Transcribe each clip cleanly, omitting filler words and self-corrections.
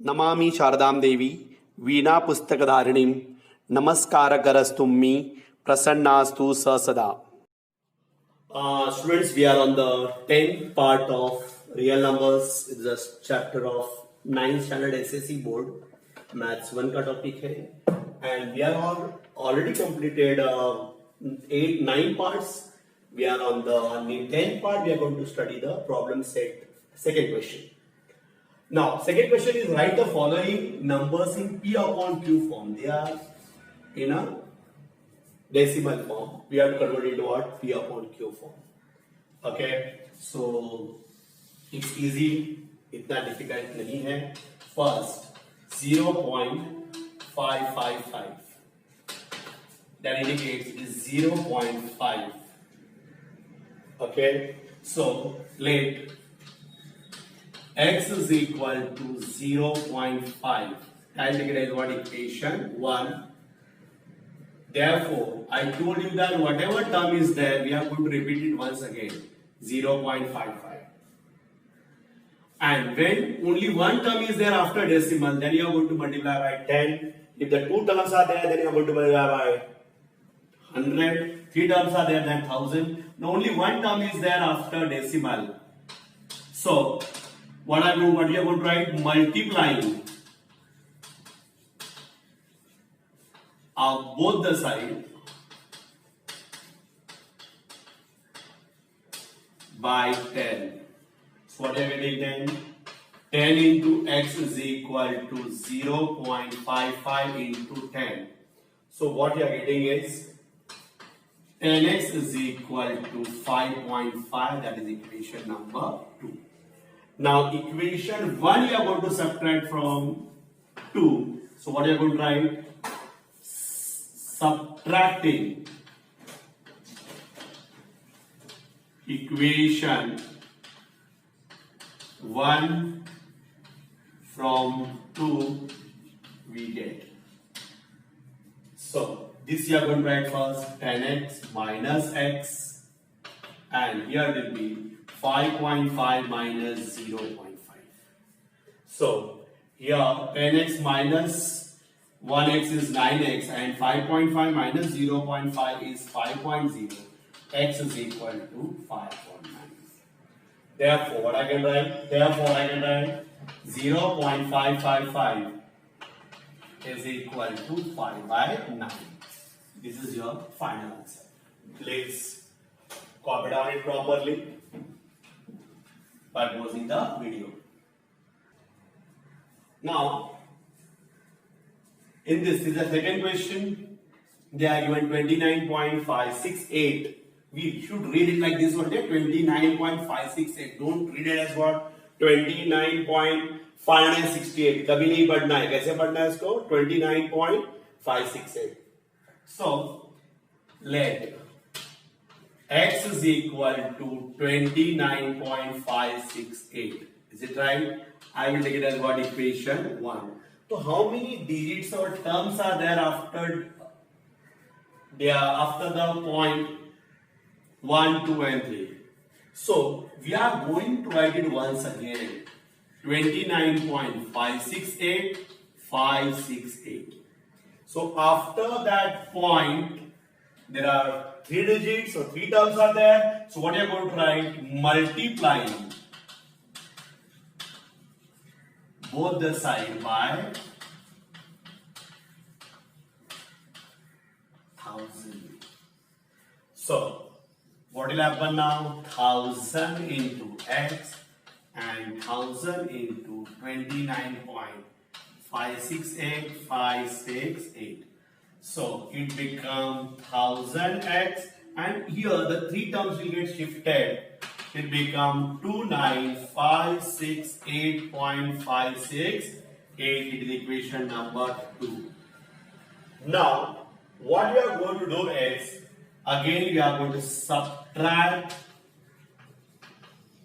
नमामि शारदां देवी वीणा पुस्तकधारिणीं नमस्कारकरस्तुं मे प्रसन्नास्तु स सदा. Students, we are on the 10th part of real numbers. It's a chapter of 9th standard SSC board maths 1 का topic है, and we are all already completed 8-9 parts. We are on the 10th part. We are going to study the problem set second question. Now, second question is write the following numbers in P upon Q form. They are in a decimal form. We have to convert it into what? P upon Q form. Okay, so it's easy. इतना difficult नहीं है. First, 0.555. That indicates it is 0.5. Okay, so let x is equal to 0.5. I'll take it as what? Equation 1. Therefore, I told you that whatever term is there, we are going to repeat it once again. 0.55. And when only one term is there after decimal, then you are going to multiply by 10. If the two terms are there, then you are going to multiply by 100. Three terms are there, then 1000. Now only one term is there after decimal. So, what we are going to write? Multiplying of both the side by 10. So what are we getting then? 10 into x is equal to 0.55 into 10. So what you are getting is 10x is equal to 5.5. That is equation number 2. Now equation 1 you are going to subtract from 2. So what you are going to write? Subtracting equation 1 from 2 we get. So this you are going to write first 10x minus x, and here will be 5.5 minus 0.5. So here 10x minus 1x is 9x, and 5.5 minus 0.5 is 5.0. X is equal to 5.9. Therefore, what I can write? 0.555 is equal to 5 by 9. This is your final answer. Please copy down it properly by pausing the video. Now, in this is the second question. They are given 29.568. We should read it like this one day, 29.568. Don't read it as what? 29.568. कभी नहीं पढ़ना है. कैसे पढ़ना है इसको? 29.568. So let x is equal to 29.568. Is it right? I will take it as what? Equation 1. So how many digits or terms are there after the point 1, 2 and 3? So we are going to write it once again. 29.568, 568. So after that point there are 3 digits or 3 terms are there. So what you are going to write? Multiplying both the side by 1000. So what will happen now? 1000 into x and 1000 into 29.568. So it becomes 1000x, and here the 3 terms will get shifted. It become 29,568.568. It is equation number 2. Now, what we are going to do is, again we are going to subtract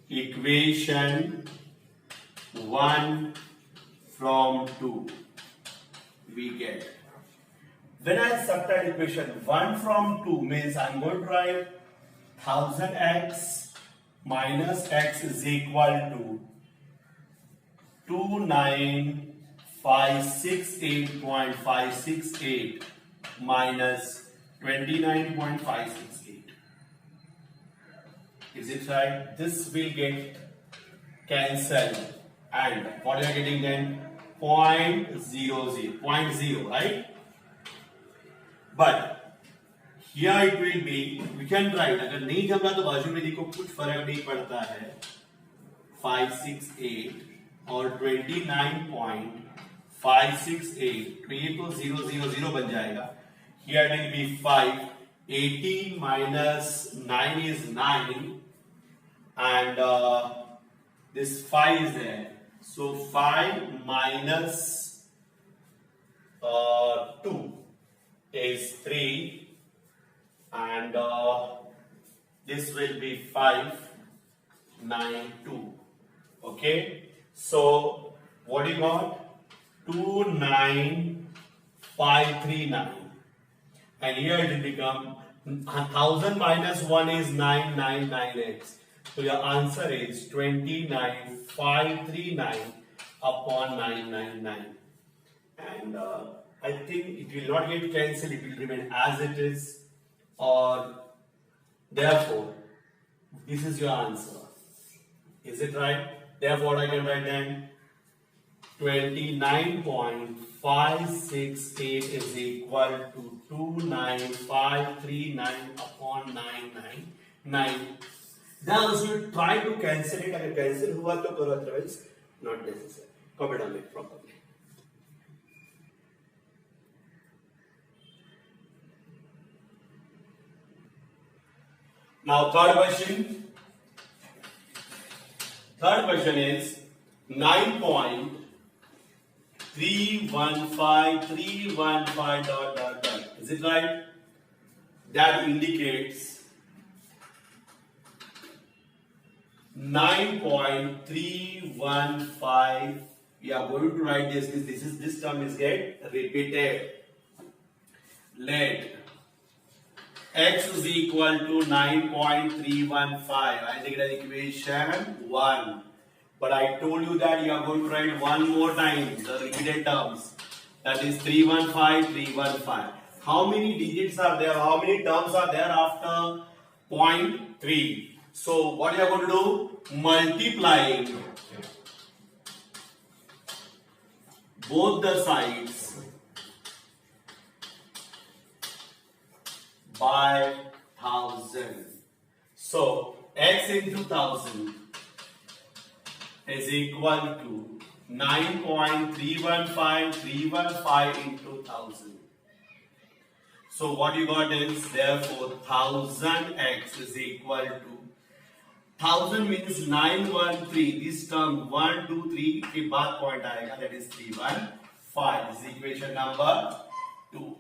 equation 1 from 2. We get. When I subtract equation 1 from 2 means I am going to write 1000x minus x is equal to 29 568.568 minus 29.568. Is it right? This will get cancelled, and what you are getting then? 0.00, right? But here it will be, we can write, अगर नहीं जम रहा तो बाजू में लिखो, कुछ फर्क नहीं पड़ता है, 568 और 29.568, तो ये तो 000 बन जाएगा. Here it will be 5, 18 minus 9 is 9, and this 5 is there, so 5 minus 2 is 3, and this will be 592. Okay, so what you got? 29539, and here it will become 1000 minus 1 is 999x. So your answer is 29539 upon 999, and I think it will not get cancelled, it will remain as it is, or therefore this is your answer. Is it right? Therefore I can write then 29.568 is equal to 29539 upon 999. Now also you try to cancel it. अगर cancel हुआ तो करो, otherwise not necessary. Copy down it properly. Now third question. Third question is 9.315 dot. Is it right? That indicates 9.315. We are going to write this term is get repeated. Let x is equal to 9.315. I take that equation 1. But I told you that you are going to write one more time the repeated terms. That is 315. How many digits are there? How many terms are there after 0.3? So what you are going to do? Multiplying both the sides by 1000. So x into 1000 is equal to 9.315 into 1000. So what you got is, therefore 1000x is equal to 1000 means 913. This term 1, 2, 3 के बाद point आएगा, that is 315. This is equation number 2.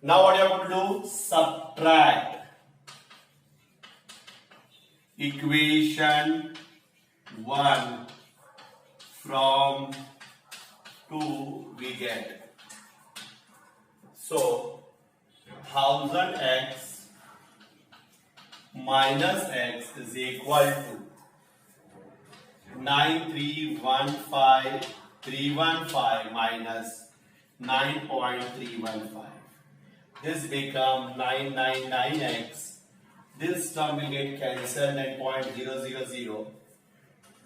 Now what you are going to do? Subtract equation 1 from 2 we get. So 1000x minus x is equal to 9315315 minus 9.315. This becomes 999x. This term will get cancelled at 0.000.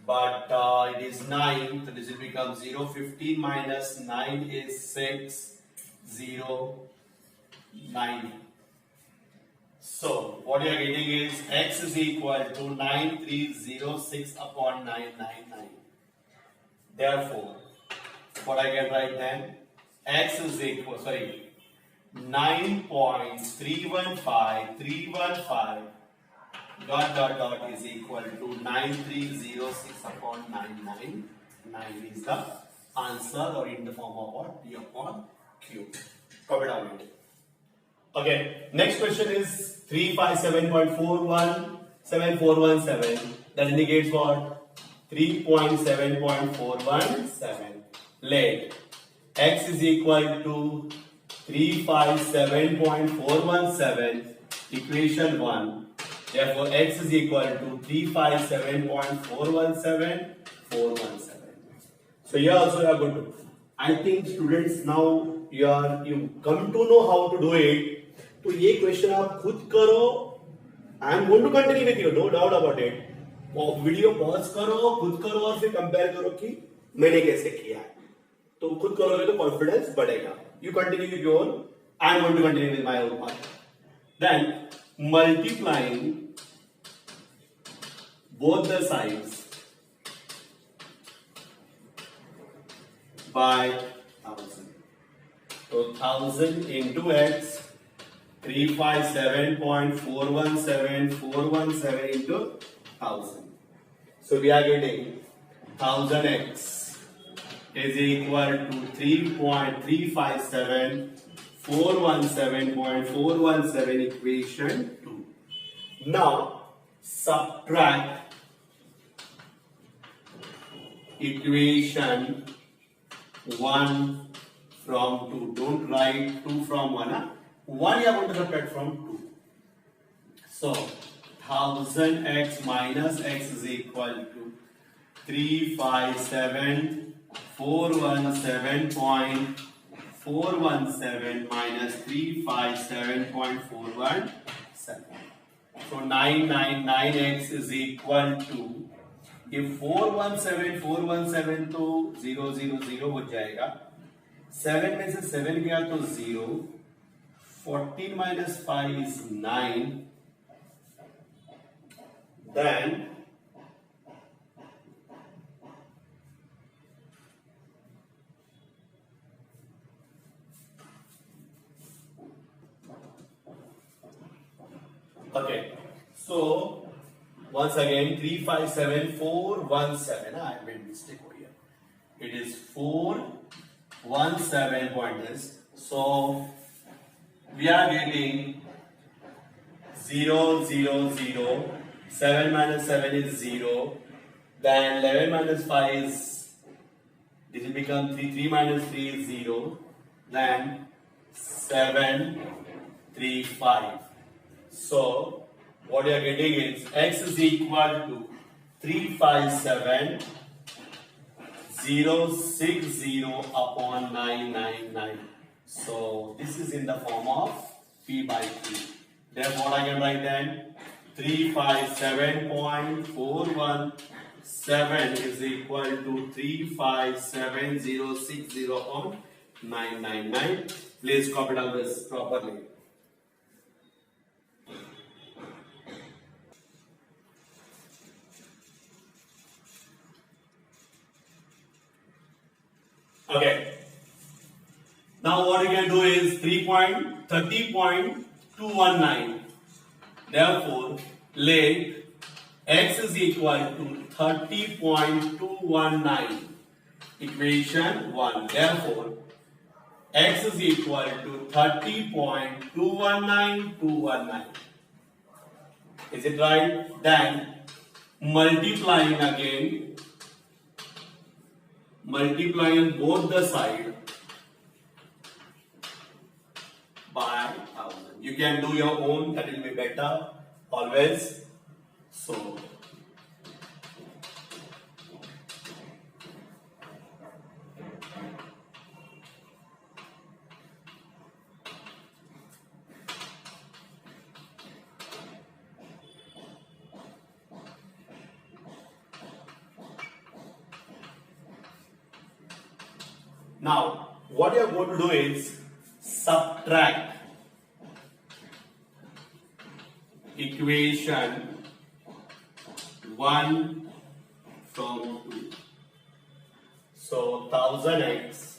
But it is 9, so this will become 0. 15 minus 9 is 6, 0, 9. So what you are getting is x is equal to 9306 upon 999. Therefore, what I can write then? X is equal, 9.315315 dot is equal to 9306 upon 999 is the answer, or in the form of what? P upon Q. Copy down it. Okay, next question is 357.417 that indicates what? 3.7.417. Let x is equal to 357.417 equation 1. Therefore, x is equal to 357.417. So here also you are going to I think students now you come to know how to do it. तो ये question आप खुद करो. I am going to continue with you, no doubt about it. Video pause करो, खुद करो और फिर कंपेयर करो कि मैंने कैसे किया है. तो खुद करोगे तो कॉन्फिडेंस बढ़ेगा. You continue with your, I am going to continue with my own part. Then multiplying both the sides by 1000. So 1000 into x, 357.417 into 1000. So we are getting 1000x is equal to 3.357.417 equation 2. Now subtract equation 1 from 2. Don't write 2 from 1. 1 you are going to subtract from 2. So 1000x minus x is equal to 357.417 minus 357.417. So 999x is equal to, ये 417 तो 000 हो जाएगा. 7 में से 7 गया तो 0. 14 minus 5 is 9. Then okay, so once again 357417. I made mistake over here. It is 417 pointers. So we are getting 0 0 0. 7 minus 7 is 0. Then 11 minus 5 is, this will become 3. 3 minus 3 is 0. Then 7 3 5. So what you are getting is x is equal to 357,060 upon 999. So this is in the form of p by q. Therefore I can write then 357.417 is equal to 357,060 upon 999. Please copy down this properly. Okay. Now what you can do is 30.219. Therefore, let x is equal to 30.219. Equation 1. Therefore, x is equal to 30.219219. Is it right? Then multiplying again. Multiplying both the side by 1000. You can do your own, that will be better always. So now what you are going to do is subtract equation 1 from 2. So 1000x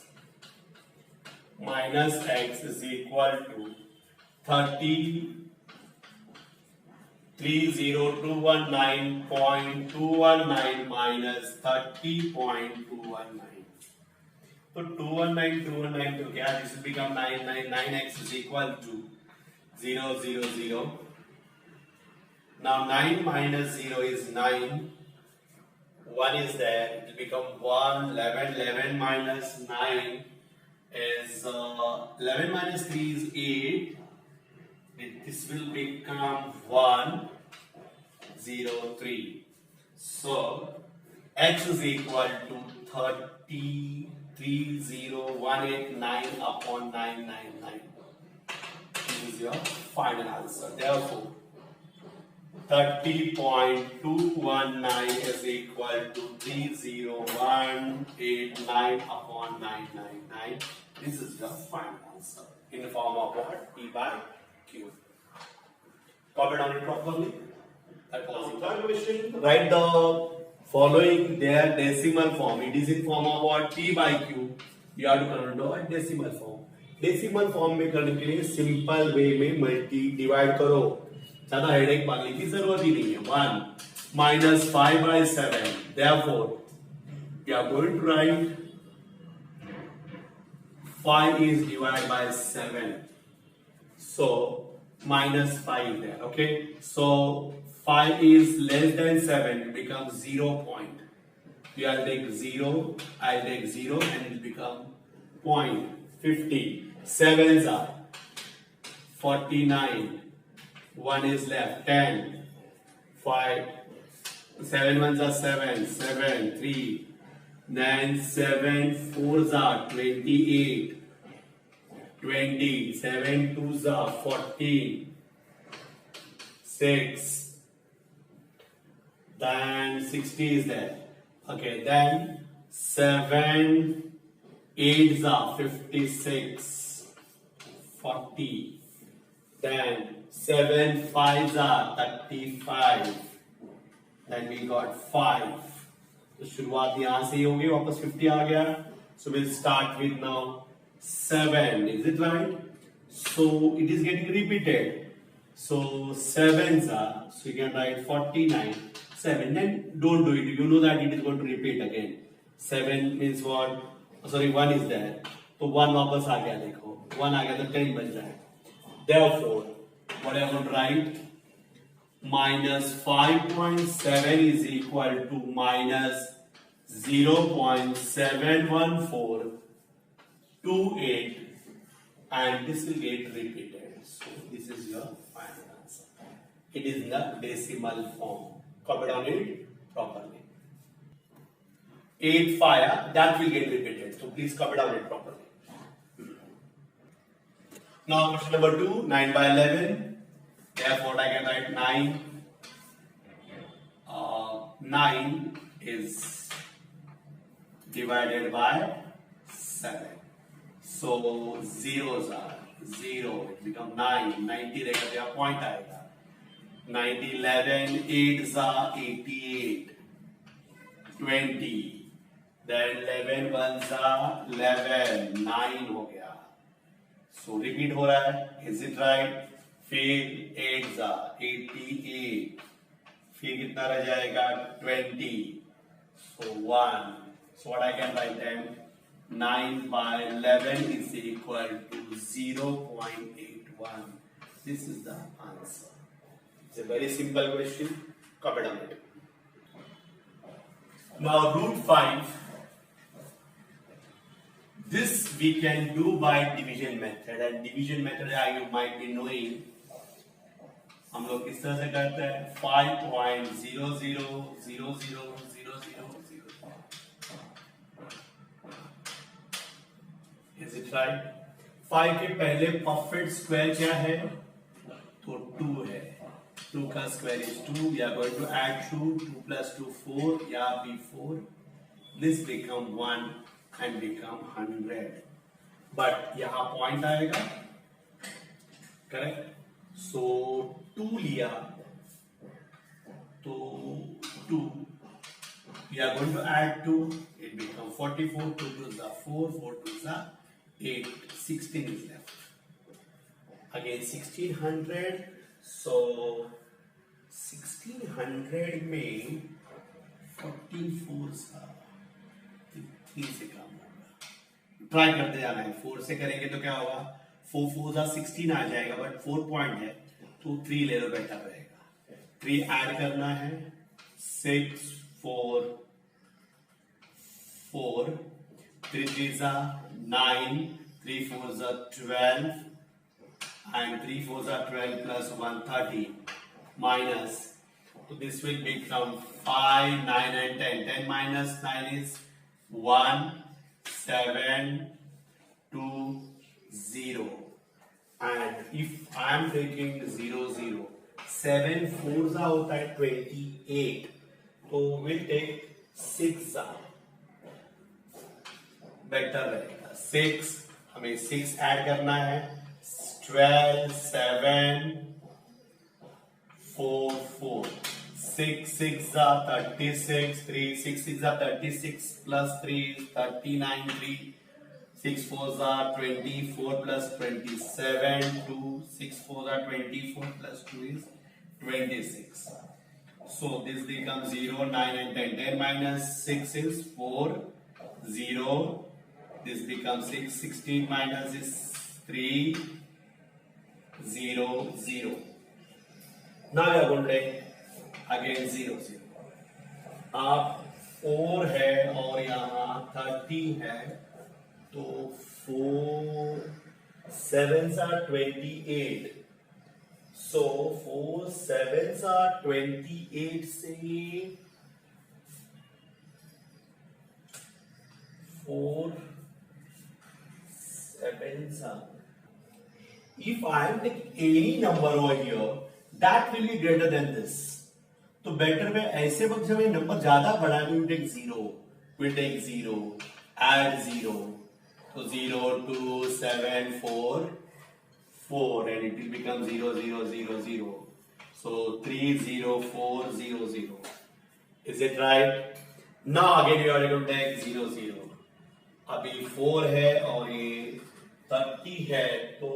minus x is equal to 30219.219 minus 30.219. So 219 to क्या, this will become 9x is equal to 0 0 0. Now 9 minus 0 is 9. 1 is there. It will become 1. 11 minus 9 is 11 minus 3 is 8. This will become 1 0 3. So x is equal to 30. 30,189 upon 999. This is your final answer. Therefore, 30.219 is equal to 30,189 upon 999. This is your final answer in the form of what? P by Q. Copy down it properly. That was the third question. Write the following their decimal form. It is in form of what? P by Q. You have to convert to a decimal form. Decimal form में करने के लिए simple way में multi divide करो, ज्यादा headache पालने की जरूरत ही नहीं है. 1 minus 5 by 7. Therefore, we are going to write 5 is divided by 7. So minus 5 there. Okay. So 5 is less than 7. It becomes 0 point. I'll take 0. I'll take 0 and it will become 0.50. 7s are 49. 1 is left. 10. 5. 7 ones are 7. 7. 3. Then 7 4s are 28. 20. 7 2s are 14. 6. Then 60 is there. Okay. Then 7 8s are 56. 40. Then 7 5s are 35. Then we got 5. तो शुरुआत यहाँ से ही होगी, वापस 50 आ गया. So we'll start with now 7. Is it right? So it is getting repeated. So 7s are, so you can write 49. 7. Then don't do it. You know that it is going to repeat again. 7 means what? Sorry, 1 is there. तो 1 वापस आ गया, देखो 1 आ गया तो 10 बन जाए. Therefore, what I want to write? Minus 5.7 is equal to minus 0.71428, and this will get repeated. So this is your final answer. It is in the decimal form. Copy down it properly. 8 fire, that will get repeated. So please copy down it properly. Now question number 2, 9 by 11. Therefore I can write 9. 9 is divided by 7. So zeros are 0. It becomes 9. 90 रहेगा तो यहाँ point आएगा. 90 11 8s are 88. 20. Then 11 ones are 11. 9 हो गया. So repeat हो रहा है. Is it right? फिर 8s are 88. फिर कितना रह जाएगा? 20. So 1. So what I can write then? 9 by 11 is equal to 0.81. This is the answer. It's a very simple question. Copy down it. Now root 5. This we can do by division method, and division method you might be knowing. हम लोग किस तरह से करते हैं? 5.00000000. Is it right? 5 के पहले perfect square क्या है? तो 2 है. 2 का square is 2. We are going to add 2. 2 plus 2 4. या be 4. This become 1 and become 100. But यहाँ point आएगा. Correct? So 2 लिया तो 2. We are going to add 2. It becomes 44. 2 2s are 4. 4 2s are 8. 16 is left. Again 1600. So 1600 में 14 4s are 3 से कम होगा. Try करते जाना है. 4 से करेंगे तो क्या होगा? 4 4s are 16 आ जाएगा, बट 4 पॉइंट है तो 3 ले लो, बेटर रहेगा. 3 ऐड करना है. 6 4 4. 3 3s are 9. 3 4s are 12. And 3 4s are 12 plus 1 30. Minus. So this will become 5, 9 and 10. 10 minus 9 is 1. 720. And if I am taking 00, 7 4 होता है 28, तो we'll take 6 बेटर रहेगा। 6 हमें 6 ऐड करना है, 12 7 4 4, 6 6 36, 3 6 6 36 plus 3 39, 3 6 4 24 plus 27, 2 6 4 24 plus 2 is 26. So this becomes 0 9 and 10. 10 minus 6 is 4 0. This becomes 6. 16 minus is 3 0 0. Now we are going to take again 0 0. आप 4 है और यहाँ 30 है, तो 4 7s are 28. So 4 7s are 28 से 4 7s are. If I am taking any number over here, that will be greater than this. तो better में ऐसे वक्त जब ये नंबर ज्यादा बड़ा है, we take 0, we take 0, add 0. So 0 2 7 4 4 and it will become 0 0 0 0. So 3 0 4 0 0. Is it right? Now again we are going to take 0 0. अभी 4 है और ये 30 है, तो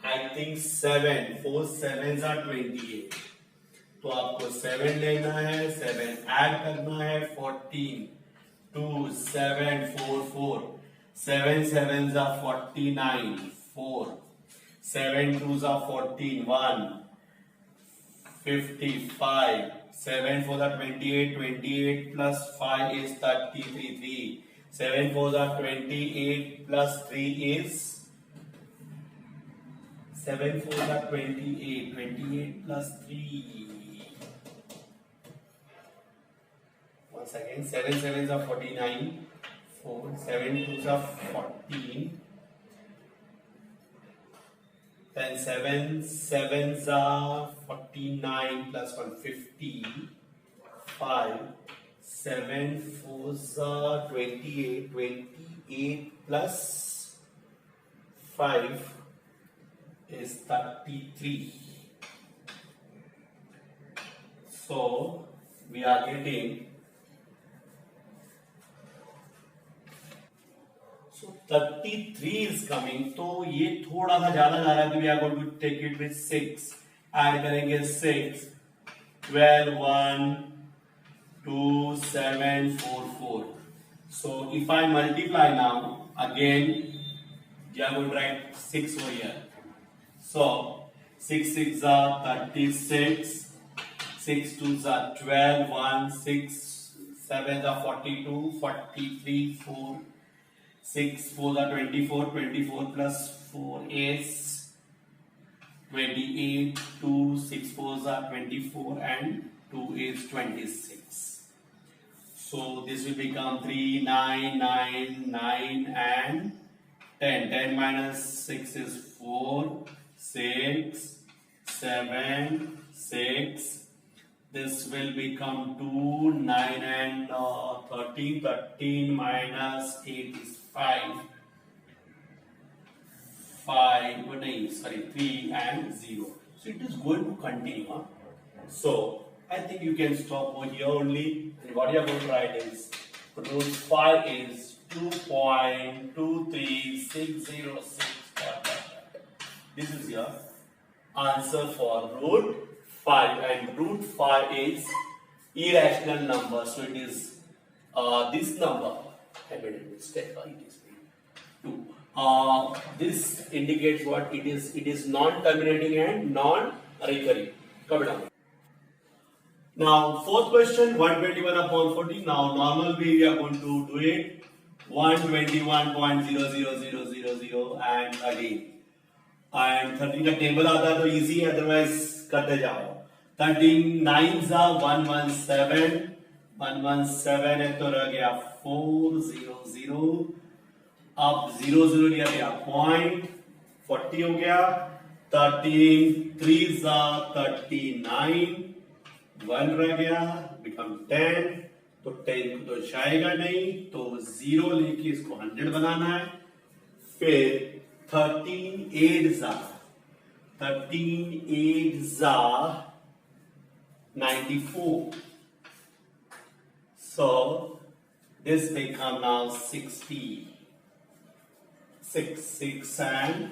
I think 7 4 7s are 28. तो आपको 7 लेना है, 7 ऐड करना है, 14 2 7 4 4. 7 7s are 49, 4. 7 2s are 14, 1. 55. 7 4s are 28, 28 plus 5 is 33, 3. 7 4s are 28 plus 3 is 7 4s are 28, 28 plus 3. Once again, 7 7s are 49. 4 7 2s are 14. Then 7 7s are 49 plus 1 55. 7 4s are 28. 28 plus 5 is 33. So we are getting 33 is coming. तो ये थोड़ा सा ज्यादा जा रहा है, तो we are going to take it with 6. Add करेंगे 6 12 1 2 7 4 4. So if I multiply now again, we are going to write 6 over here. So 6 6 are 36, 6 2s are 12, 1 6 7s are 42, 43 4. 6 4s are 24, 24 plus 4 is 28, 2 6 4s are 24 and 2 is 26. So this will become 3 9 9 9 and 10. 10 minus 6 is 4, 6 7 6. This will become 2 9 and 13. 13 minus 8 is 5. 5 sorry 3 and 0. So it is going to continue. So I think you can stop over here only, and what you are going to write is root 5 is 2.23606. This is your answer for root 5, and root 5 is irrational number. So it is this number. I made a mistake. It is 2. This indicates what it is. It is non-terminating and non-recurring. Come down. Now, fourth question, 121 upon 40. Now, normal way we are going to do it. 121.00000 and again. And 13 का table आता है तो easy है, otherwise करते जाओ. 13 9s are 117. 117 है तो रह गया 400. अब 0 0 लिया गया, 0.40 हो गया, 13 3 जा 39, 1 रह गया, बिकम 10, तो 10 तो जाएगा नहीं, तो 0 लेके इसको 100 बनाना है। फिर 13 8 जा 94, so this become now 60, 6 and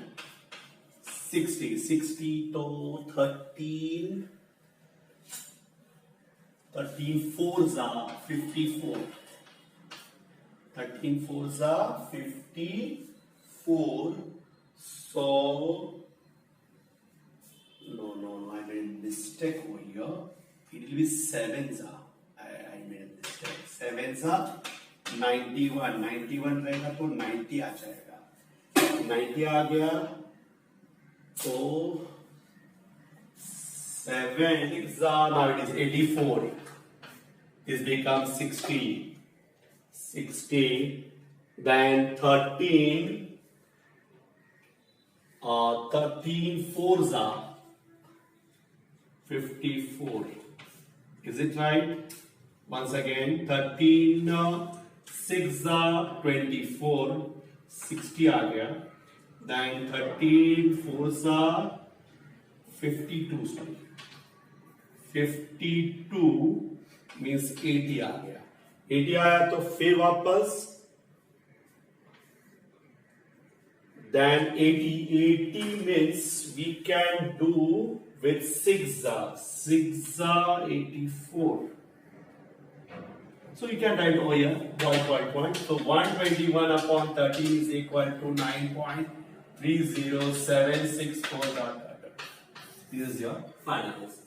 60 to 13 4s are 54, 13 4s are 54, so no, I made mistake over here, it will be 7s are, I made mistake, 7s are 91 रहेगा तो 90 आ जाएगा, 90 आ गया तो 7 now it is 84, this becomes 60, then 13 4s are 54, is it right? Once again 13 6 are 24, 60 आ गया, then 13 4s are 52, sorry 52 means 80 आ गया, 80 आया तो फिर वापस then 80 means we can do with 6 are 84, so you can write over here point, so 121 upon 13 is equal to 9.30764. This is your final answer.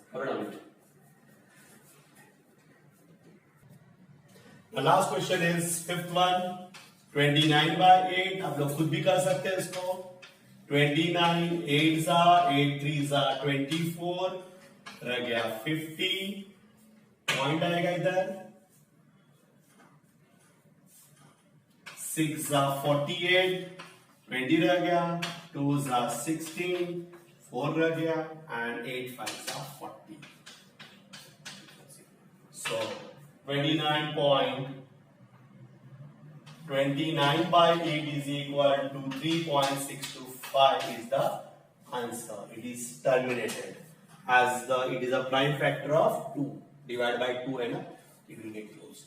The last question is fifth one, 29 by 8. आप लोग खुद भी कर सकते हैं इसको, 29 8 जा 8 3 जा 24, रह गया 50, पॉइंट आएगा इधर, 6 जा 48, 20 रह गया, 2 जा 16, 4 रह गया, and 8 5 जा 40. So 29 by 8 is equal to 3.625 is the answer. It is terminated as it is a prime factor of 2 divided by 2 and it will get closed.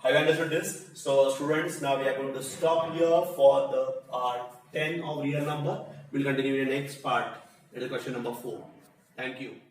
Have you understood this? So students, now we are going to stop here for the part 10 of real number. We'll continue in the next part. That is question number 4. Thank you.